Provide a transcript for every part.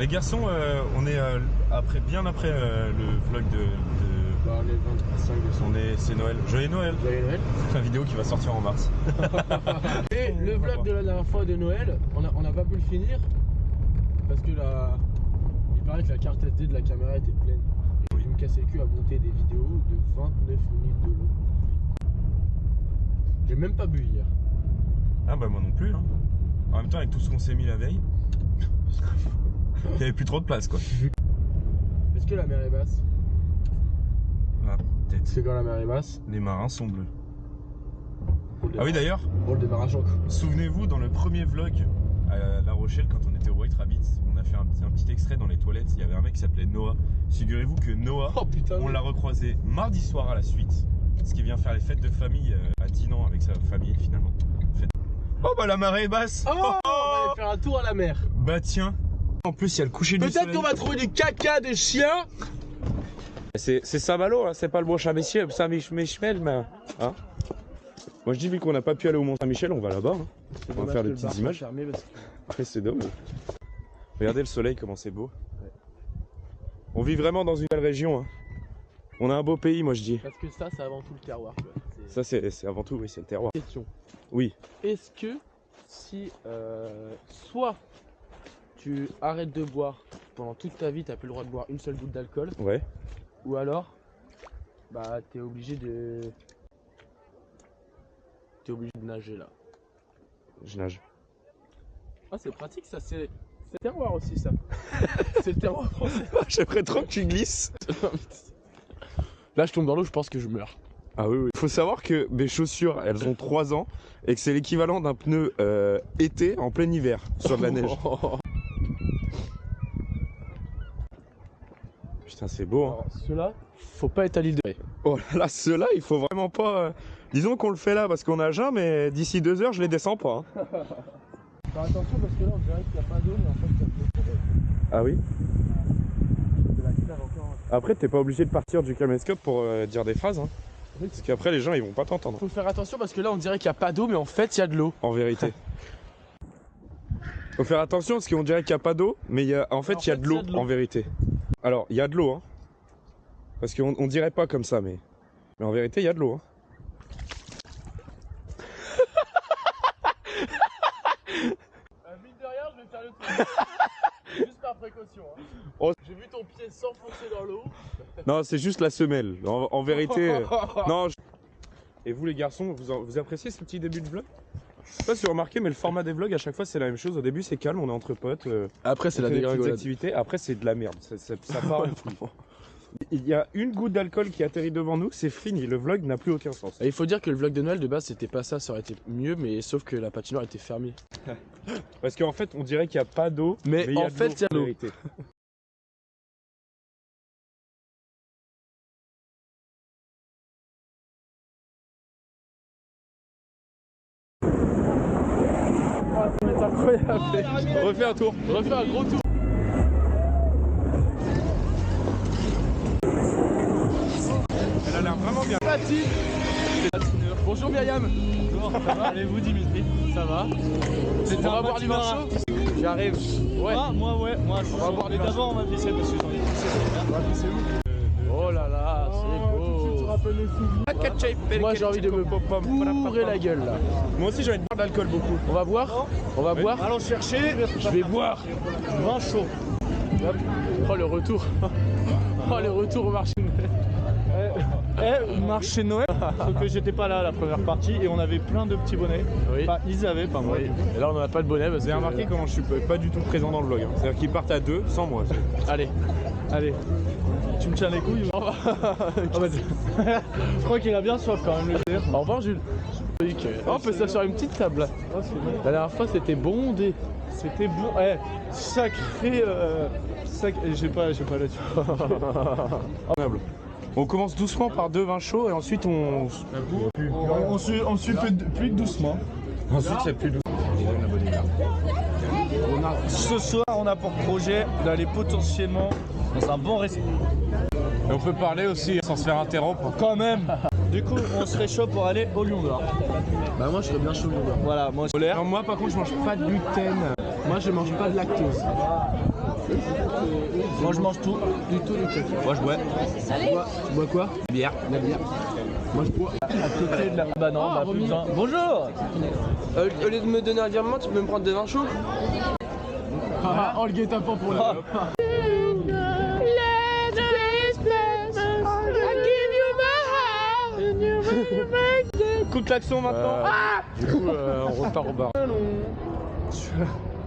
Les garçons, on est bien après le vlog de... Bah, les 25 décembre. C'est Noël. Joyeux Noël. Joyeux Noël. La vidéo qui va sortir en mars. Et le vlog de la dernière fois de Noël, on n'a pas pu le finir parce que il paraît que la carte SD de la caméra était pleine. Et je me cassais le cul à monter des vidéos de 29 minutes de long. J'ai même pas bu hier. Ah bah moi non plus. Hein. En même temps, avec tout ce qu'on s'est mis la veille, il n'y avait plus trop de place quoi. Est-ce que la mer est basse? Ah, peut-être. C'est quand la mer est basse. Les marins sont bleus. Ah oui d'ailleurs, pour le démarrage en coup. Souvenez-vous dans le premier vlog à La Rochelle quand on était au White Rabbit, on a fait un petit extrait dans les toilettes, il y avait un mec qui s'appelait Noah. Figurez-vous que Noah, on l'a recroisé mardi soir à la suite, parce qu'il vient faire les fêtes de famille à Dinan avec sa famille finalement. Oh bah la marée est basse. Oh, on va aller faire un tour à la mer. Bah tiens, en plus il y a le coucher du soleil. Peut-être qu'on va trouver du caca de chien. C'est Saint-Malo, hein, c'est pas le Mont-Saint-Michel, Saint-Michel, mais... Hein, moi je dis, vu qu'on n'a pas pu aller au Mont-Saint-Michel, on va là-bas. Hein. On va faire des petites images. Ouais, c'est dommage. Regardez le soleil, comment c'est beau. Ouais. On vit vraiment dans une belle région. Hein. On a un beau pays, moi je dis. Parce que ça, c'est avant tout le terroir. Ça, c'est avant tout, oui, c'est le terroir. Question. Oui. Est-ce que si soit tu arrêtes de boire pendant toute ta vie, t'as plus le droit de boire une seule goutte d'alcool. Ouais. Ou alors, bah t'es obligé de nager là. Je nage. Ah c'est pratique ça, c'est le terroir aussi ça. C'est le terroir français. J'aimerais trop que tu glisses. Là je tombe dans l'eau, je pense que je meurs. Ah oui, oui. Faut savoir que mes chaussures, elles ont 3 ans et que c'est l'équivalent d'un pneu été en plein hiver sur de la neige. Putain, c'est beau, hein. Ceux-là, faut pas être à l'île de Ré. Oh là là, ceux-là, il faut vraiment pas... Disons qu'on le fait là parce qu'on nage, mais d'ici 2 heures, je les descends pas. Hein. Faire attention parce que là, on dirait qu'il n'y a pas d'eau, mais en fait, il y a de l'eau. Ah oui? De la clave encore. Après, t'es pas obligé de partir du caméscope pour dire des phrases. Hein. Oui. Parce qu'après, les gens, ils vont pas t'entendre. Faut faire attention parce que là, on dirait qu'il n'y a pas d'eau, mais en fait, il y a de l'eau. En vérité. Faut faire attention parce qu'on dirait qu'il n'y a pas d'eau, mais en fait, il y a de l'eau, en vérité. Alors, il y a de l'eau, hein. Parce qu'on dirait pas comme ça, mais en vérité, il y a de l'eau, hein. Mine de rien, je vais faire le truc. Juste par précaution. Hein. Oh. J'ai vu ton pied s'enfoncer dans l'eau. Non, c'est juste la semelle. En vérité, non. Et vous, les garçons, vous appréciez ce petit début de vlog? Je sais pas si vous remarquez, mais le format des vlogs, à chaque fois, c'est la même chose. Au début, c'est calme, on est entre potes. Après, c'est la dégringolade. Après, c'est de la merde. Ça part. Il y a une goutte d'alcool qui atterrit devant nous, c'est fini. Le vlog n'a plus aucun sens. Et il faut dire que le vlog de Noël de base, c'était pas ça. Ça aurait été mieux, mais sauf que la patinoire était fermée. Parce qu'en fait, on dirait qu'il n'y a pas d'eau. Mais en fait, il y a l'eau. C'est incroyable. Refais un tour. Refais un gros tour. Elle a l'air vraiment bien. Patine. Bonjour Myriam. Bonjour, ça va? Allez-vous Dimitri? Ça va? On va boire du vin chaud. J'arrive. Ouais. Moi ouais, moi je va boire du vin chaud. d'abord on va pisser parce que j'en ai pisser. On va pisser où? Oh là là, c'est beau. Tu te rappelles les souvenirs. Moi j'ai envie de me bourrer la gueule là. Moi aussi j'ai envie de boire de l'alcool beaucoup. On va boire? On va boire? Allons chercher. Je vais boire. Vin chaud. Oh le retour. Oh le retour au marché. Marché Noël. Sauf que j'étais pas là la première partie et on avait plein de petits bonnets. Oui. Enfin, ils avaient, pas moi. Oui. Et là on n'a pas de bonnet parce Vous avez remarqué comment je suis pas du tout présent dans le vlog. Hein. C'est-à-dire qu'ils partent à 2 sans moi. Allez. Allez. Tu me tiens les couilles ou... Je crois qu'il a bien soif quand même le dire. Au revoir Jules. Oh, on peut s'asseoir une petite table là. La dernière fois c'était bondé. C'était bon. Eh, sacré. J'ai pas là-dessus. On commence doucement par 2 vins chauds et ensuite on suit plus doucement. Ensuite c'est plus doux. Ce soir, on a pour projet d'aller potentiellement dans un bon restaurant. Et on peut parler aussi sans se faire interrompre. Quand même. Du coup, on serait chaud pour aller au Lion d'Or. Bah moi je serais bien chaud au Voilà, moi Non, moi par contre je mange pas de gluten. Moi je mange pas de lactose. Moi je mange tout. Du tout, du tout. Moi je bois. Tu bois quoi? La bière. La bière. Moi je bois. À côté de la. Bah non, bah plus besoin. Bonjour. Au lieu de me donner un virement, tu peux me prendre des vins chauds? Oh le guet-apens pour la. Coup de klaxon maintenant. Du coup, on repart au bar.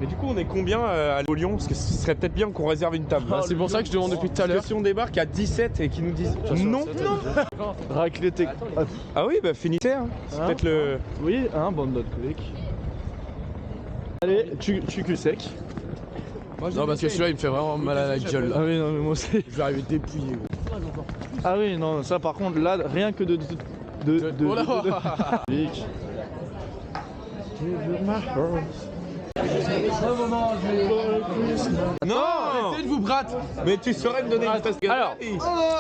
Mais du coup, on est combien à Lyon? Parce que ce serait peut-être bien qu'on réserve une table. C'est pour ça que je demande depuis tout à Parce l'heure. que si on débarque à 17 et qu'ils nous disent non, Raclette. ah oui, bah finissez. Hein. C'est Hein peut-être le. Oui, hein, bande d'alcooliques. Allez, tu cul sec. Non, parce que celui-là il me fait vraiment mal à la gueule. Ah oui, non, mais moi aussi. Je vais arriver dépouillé. Ah oui, non, ça par contre, là, rien que de. Oh là. Non. Arrêtez de vous bratter. Mais tu saurais me donner une tasse de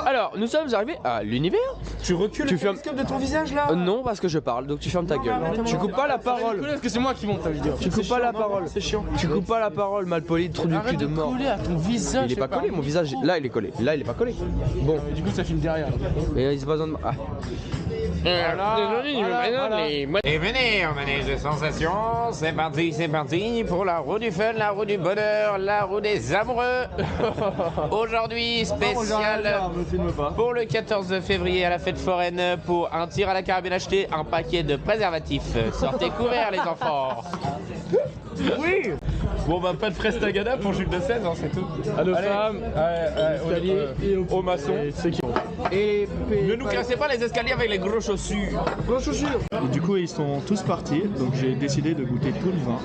Alors, nous sommes arrivés à l'univers. Tu recules Tu le fermes- télescope de ton visage là. Non, parce que je parle, donc tu fermes ta gueule. Tu coupes pas la parole. Parce que c'est moi qui monte ta vidéo. Tu coupes pas la parole. C'est chiant. Tu coupes pas la parole, malpoli, trou du cul Arrête de de mort. coller à ton visage. Il est pas collé, mon visage. Là, il est collé. Là, il est pas collé. Bon, Du coup, ça filme derrière. mais il se besoin de. Ah. Et venez, en manège de sensations, c'est parti pour la roue du fun, la roue du bonheur, la roue des amoureux. Aujourd'hui, spécial Me filme pas. pour le 14 février à la fête foraine, pour un tir à la carabine acheté, un paquet de préservatifs. Sortez couverts les enfants. Oui. Bon bah pas de frestagada pour Jules de 16, hein, c'est tout. À nos Allez. femmes, escaliers et Au maçon. c'est qui? Et ne nous cassez pas les escaliers avec les gros chaussures. Et du coup, ils sont tous partis, donc j'ai décidé de goûter tout le vin.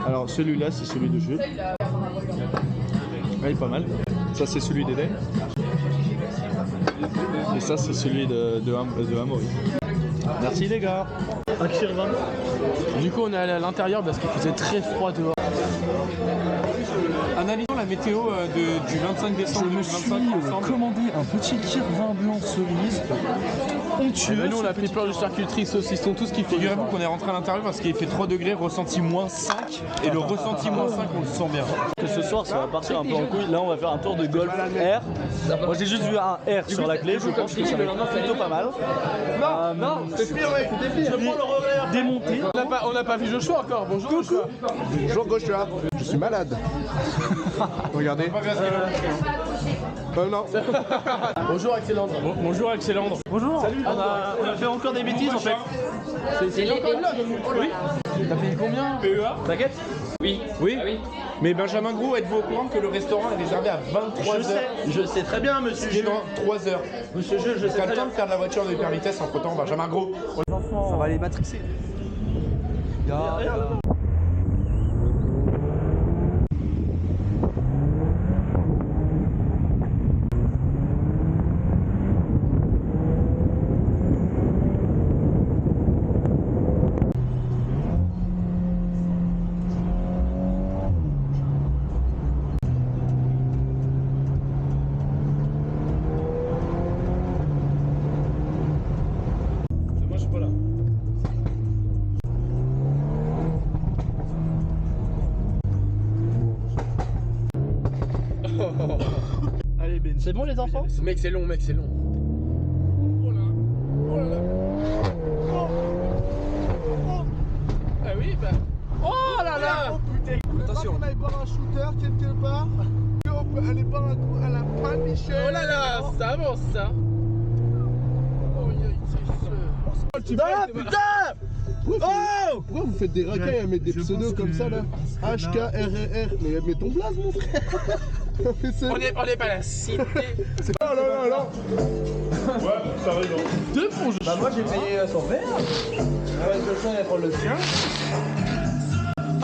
Alors, celui-là, c'est celui de Jules. Ouais, il est pas mal. Ça, c'est celui d'Eden. Et ça, c'est celui de Amaury. Merci les gars. Un Kirvan. Du coup, on est allé à l'intérieur parce qu'il faisait très froid dehors. Analysons la météo du 25 décembre Je me suis 2025 ensemble. commandé un petit Kirvan blanc cerise. Onctueux. Nous, on a pris peur du charcuterie, saucisson, tout ce qu'il faut. Figurez-vous qu'on est rentré à l'intérieur parce qu'il fait 3 degrés, ressenti -5. Et le ressenti -5, on le sent bien. Que ce soir, ça va partir un peu en couille. Là, on va faire un tour de golf R. Moi, j'ai juste vu un R sur la clé. Je pense que ça va être plutôt pas mal. Non, c'est pire, mec, c'est pire. Je prends le revers. Démonté. On n'a pas vu Joshua encore. Bonjour, Joshua. Bonjour Joshua, je suis malade. Regardez. Non. Bonjour, Axelandre. Bonjour Axelandre. Bonjour. Salut. On a fait encore des bêtises en fait. C'est encore là. Oui. T'as payé combien? PEA. T'inquiète. Oui. Mais Benjamin Gros, êtes-vous au courant que le restaurant est réservé à 23h? Je sais très bien, monsieur Qui est dans 3h. Monsieur Jules, je sais T'as très le temps bien. de faire de la voiture de hyper vitesse entre temps, Benjamin Gros. Ça va les matrixer. Moi, je suis pas là. Allez, Ben. C'est bon les enfants? Mec, c'est long, mec, c'est long. Ah oui, bah. Oh là là! Attention. On aille boire un shooter quelque part. On peut aller boire un coup à la Pan Michel. Oh là là, ça avance ça. Oh, Ah putain! Oh! Pourquoi vous faites des racailles à mettre des pseudos comme ça là? HKRR. Mais mets ton blaze mon frère. Mais c'est- On est pas la cité. Non. Deux pour Joshua. Bah, moi j'ai payé son verre. Joshua va prendre le sien.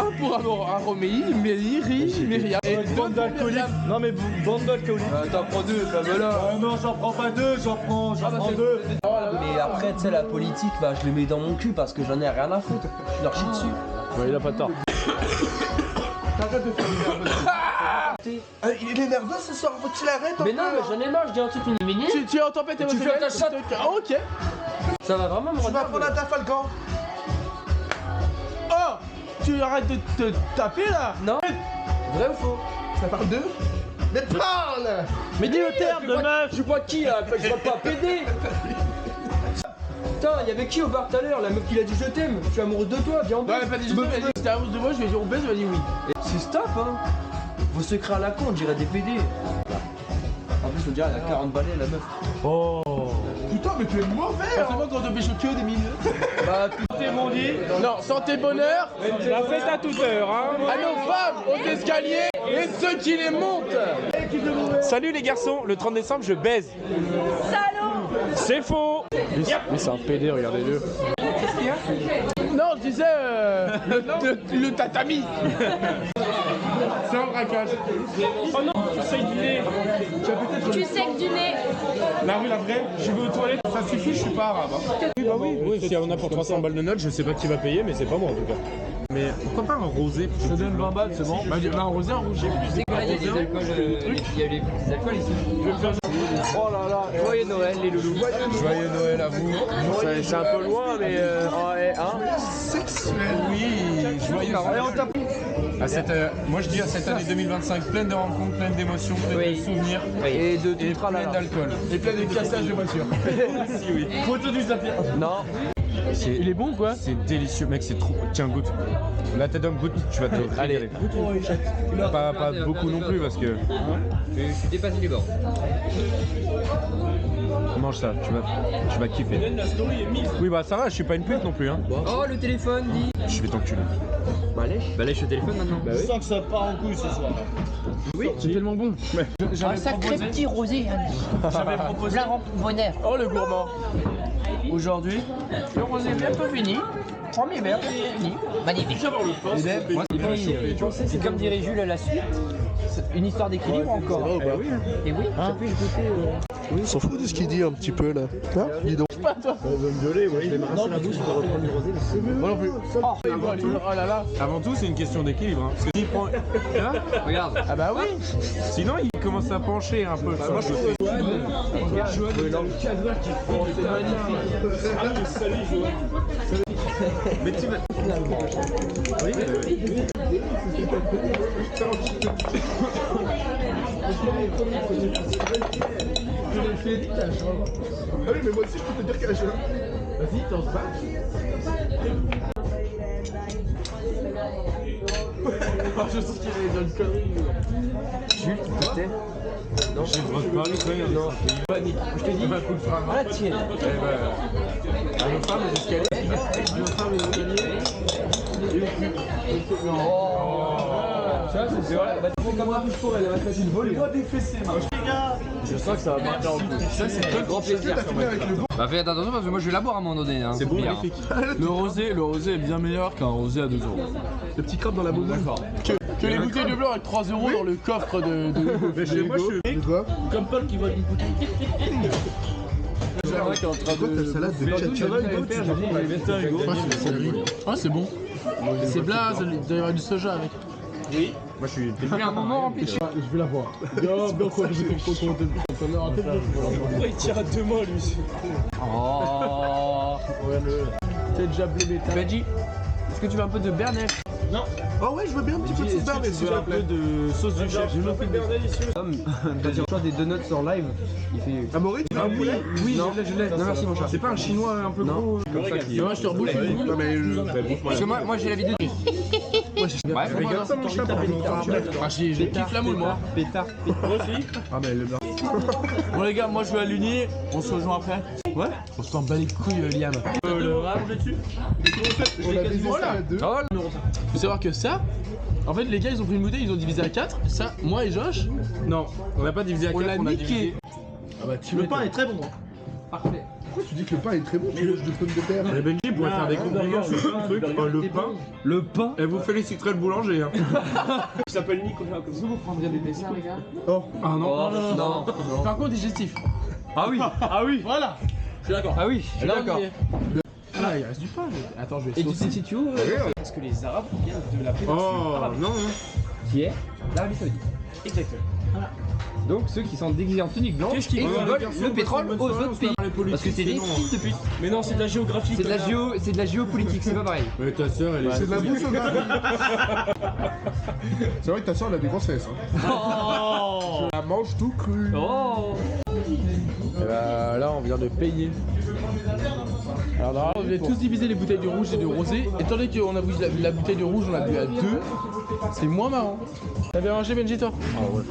Un pour Aroméi, Myria. Et deux Bande d'alcooliques. Non mais bande d'alcooliques. T'en prends deux, comme là. Non, j'en prends pas deux, j'en prends deux. Mais après, tu sais, la politique, bah, je le mets dans mon cul parce que j'en ai rien à foutre. Je leur chie dessus. Ouais, il a pas tort. Il est nerveux ce soir, faut qu'il arrête. Mais non, mais j'en ai marre, je dis un truc une minute. Tu es en tempête émotionnelle. fais ta chatte. Ah, ok. Ça va vraiment me Tu vas rendre. prendre un Trafalgar. Oh! Tu arrêtes de te taper là? Non. Vrai ou faux? Ça parle de... Mais parle! Mais dis le terme de meuf. Je vois qui là? Je vois pas PD. Putain, y'avait qui au bar tout à l'heure? La meuf qui a dit je t'aime, je suis amoureuse de toi, viens on baise. Ouais, elle a pas dit je t'aime, elle a dit c'était amoureuse de moi, je lui ai dit on baise, elle m'a dit oui. C'est stop hein. Vos secrets à la con, on dirait des PD. En plus on dirait elle a 40 balais la meuf. Oh. Putain, mais tu es mauvais! Forcément quand on pécho que des mineurs. Bah T'es mon dit. Non, santé, bonheur La fête à toute heure, hein. à nos femmes, aux escaliers et ceux qui les montent. Salut les garçons, le 30 décembre je baise. C'est faux. Mais c'est un PD, regardez-le. Non, je disais le tatami. C'est un braquage. Oh non, tu sais du nez. Tu sais que du nez. La rue, la vraie, je vais aux toilettes, ça suffit, je suis pas arabe. Hein. Oui, si on a pour 300 balles de notes, je sais pas qui va payer, mais c'est pas moi en tout cas. Mais pourquoi pas un rosé? Je te donne 20 balles, c'est bon. Bah, un rosé, un rouge. il y a des alcools, il y a des alcools ici. Oh là là, joyeux Noël les loulous. Joyeux Noël à vous. C'est un peu loin, mais Sexuel. Oui, joyeux Noël. Moi je dis à cette année 2025 pleine de rencontres, pleine d'émotions, pleine de souvenirs Et de et pleine d'alcool. et plein de cassages de voiture. Photo du Zapier. Non. Il est bon quoi? C'est délicieux, mec, c'est trop. Tiens, goûte. La tête d'homme, goûte, tu vas te régaler. Pas beaucoup non plus parce que. Je suis dépassé du bord. Mange ça, tu vas kiffer. Oui, bah ça va, je suis pas une pute non plus, hein. Oh le téléphone dit. Je vais t'enculer. Bah lèche le téléphone maintenant. Je sens que ça part en couille ce soir. Oui, c'est tellement bon. Un sacré petit rosé. J'avais proposé. Plein bonheur. Oh le gourmand. Aujourd'hui, Le rosé est bientôt fini. Premier verre, fini. Magnifique. C'est comme dirait Jules à la suite. Une histoire d'équilibre encore. Et oui, ça peut goûter. On s'en fout de ce qu'il dit un petit peu là. Hein? Dis donc. Pas toi. Moi non plus. Oh là là. Avant tout, c'est une question d'équilibre. Hein. Parce que s'il prend. Hein Regarde. Ah bah oui. Sinon, il commence à pencher un peu. Sur le côté. Mais tu vas. Oui, Ah oui, mais moi aussi je peux te dire qu'à la Vas-y, t'en se bats. Je sais qu'il est dans une connerie. Jules, tu te tais. Non, j'ai le droit de parler, toi, non. Panique. Je te dis. Ah la tienne. À nos femmes, les escaliers. À nos femmes, les escaliers. Ça, c'est vrai. Bah, tu fais comme un pour elle va faire une volée. Je sens que ça va partir en couille. Ça, c'est un grand plaisir. Bah faites attention parce que moi je vais la boire à un moment donné. Hein, c'est bon, bière. magnifique. le rosé est bien meilleur qu'un rosé à 2 €. Le petit crabe dans la boue. D'accord. Que les bouteilles de blanc avec 3 € dans le coffre de Mais chez moi, je suis. De quoi? Comme Paul qui voit une bouteille. C'est quoi ta salade de ketchup? Ah, c'est bon. C'est blaze, il doit y avoir du soja avec. Moi, je suis. J'ai un moment rempli. Je vais la voir. Bien quoi, j'ai Il tire à 2 mots lui. Oh. T'es déjà blé Benji, est-ce que tu veux un peu de Bernet? Oh ouais, je veux bien un petit peu de sauce d'arbre, s'il te plaît. de sauce du chef. J'ai fait Bernet ici. Quand il reçoit des donuts en live, il fait. Amaury, tu veux un poulet? Oui, je l'ai. Non, merci mon chat. C'est pas un chinois un peu gros comme ça qui. Moi, je te rebouche une boule. Non mais Parce que moi j'ai la vidéo. Bref, Regarde ça, mon chat, par exemple. Ah, j'ai kiffe la moule, moi. Pétard. ah mais le blanc. Bon les gars, moi je vais à l'Uni, on se rejoint après. Ouais. On s'en bat les couilles, Liam. Le rallonge dessus. On a baisé ça à 2. Faut savoir que ça, en fait, les gars, ils ont pris une bouteille, ils ont divisé à 4. Ça, moi et Josh, Non, on n'a pas divisé à 4, on l'a on a niqué. divisé. Ah bah, tu Le pain est très bon. Parfait. Pourquoi tu dis que le pain est très bon? Tu manges de pommes de terre. Mais Benji pourrait faire des compliments sur plein de trucs. Le pain. Le pain. Et vous féliciterez le boulanger. Hein. Il s'appelle Nicolas comme ça. Vous prendrez des desserts, les gars? Oh, Ah non. Oh, non. Parcours digestif. Ah oui. Ah oui. Voilà. Je suis d'accord. Ah oui, je suis Là, on d'accord. y est. Ah, il reste du pain. Attends, je vais Et tu saucer. sais si tu veux parce que les Arabes viennent de la péninsule Oh arabe. non. Qui est l'Arabie Saoudite. Exactement. Donc ceux qui sont déguisés en tunique blanche et qui volent le pétrole aux autres pays. Parce que c'est des fils de pute. Mais non, c'est de la géographie. C'est de la géopolitique, c'est pas pareil. Mais ta soeur, elle est. C'est de la boussographie. C'est vrai que ta soeur elle a des grosses fesses. Hein. Oh. Je la mange tout cru. Oh. Et bah, là, on vient de payer. Alors, normalement, on devait tous diviser les bouteilles de rouge et de rosé. Étant donné qu'on a bu la bouteille de rouge, on l'a bu à 2. C'est moins marrant. T'avais rangé Benji, toi? Ah ouais.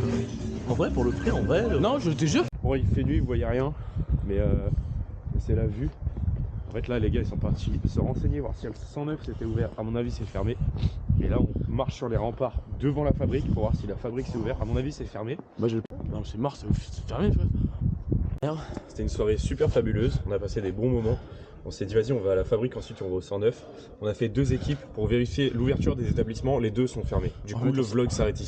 En vrai, pour le prix, en vrai. Non, je te jure. Bon, il fait nuit, vous voyez rien, mais c'est la vue. En fait, là, les gars, ils sont partis se renseigner, voir si le 109 c'était ouvert. À mon avis, c'est fermé. Et là, on marche sur les remparts devant la fabrique pour voir si la fabrique s'est ouverte. À mon avis, c'est fermé. Bah, non, c'est mort, c'est fermé, frère. C'était une soirée super fabuleuse. On a passé des bons moments. On s'est dit, vas-y, on va à la fabrique, ensuite on va au 109. On a fait 2 équipes pour vérifier l'ouverture des établissements. Les 2 sont fermés. Du coup, le vlog s'arrête ici.